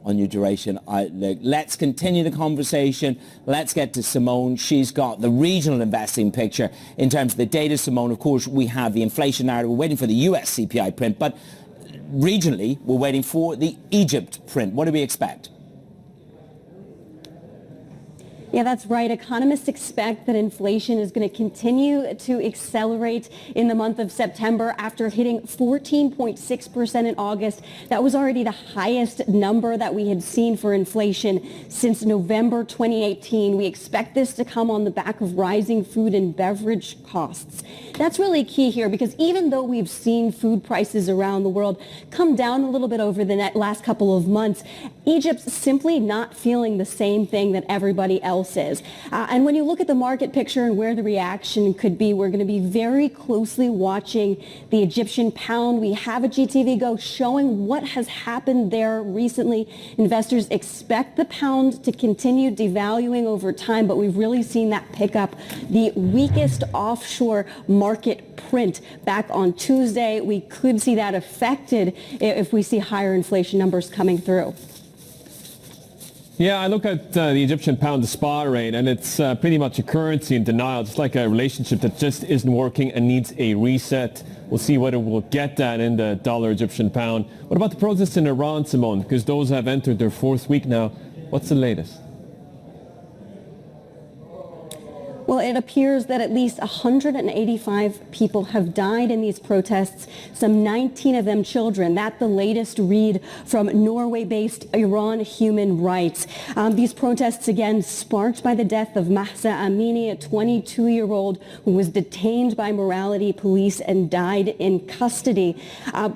on your duration outlook. Let's continue the conversation. Let's get to Simone. She's got the regional investing picture in terms of the data. Simone, of course, we have the inflation narrative. We're waiting for the US CPI print, but regionally, we're waiting for the Egypt print. What do we expect? Yeah, that's right. Economists expect that inflation is going to continue to accelerate in the month of September after hitting 14.6% in August. That was already the highest number that we had seen for inflation since November 2018. We expect this to come on the back of rising food and beverage costs. That's really key here because even though we've seen food prices around the world come down a little bit over the last couple of months, Egypt's simply not feeling the same thing that everybody else is. And when you look at the market picture and where the reaction could be, we're going to be very closely watching the Egyptian pound. We have a GTV Go showing what has happened there recently. Investors expect the pound to continue devaluing over time, but we've really seen that pick up. The weakest offshore market print back on Tuesday. We could see that affected if we see higher inflation numbers coming through. Yeah, I look at the Egyptian pound, the spot rate, and it's pretty much a currency in denial. It's like a relationship that just isn't working and needs a reset. We'll see whether we'll get that in the dollar Egyptian pound. What about the protests in Iran, Simone? Because those have entered their fourth week now. What's the latest? Well, it appears that at least 185 people have died in these protests, some 19 of them children. That's the latest read from Norway-based Iran Human Rights. These protests, again, sparked by the death of Mahsa Amini, a 22-year-old who was detained by morality police and died in custody.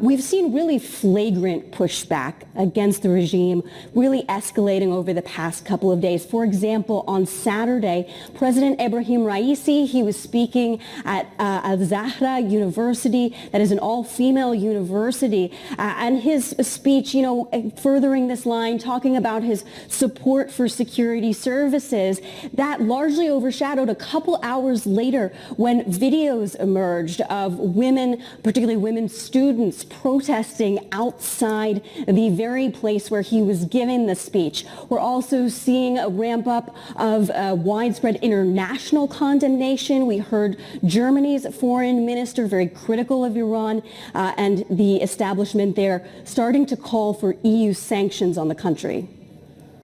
We've seen really flagrant pushback against the regime, really escalating over the past couple of days. For example, on Saturday, President Ibrahim Raisi, he was speaking at Al-Zahra University, that is an all-female university, and his speech, furthering this line, talking about his support for security services, that largely overshadowed a couple hours later when videos emerged of women, particularly women students, protesting outside the very place where he was giving the speech. We're also seeing a ramp up of widespread international condemnation. We heard Germany's foreign minister very critical of Iran and the establishment there starting to call for EU sanctions on the country.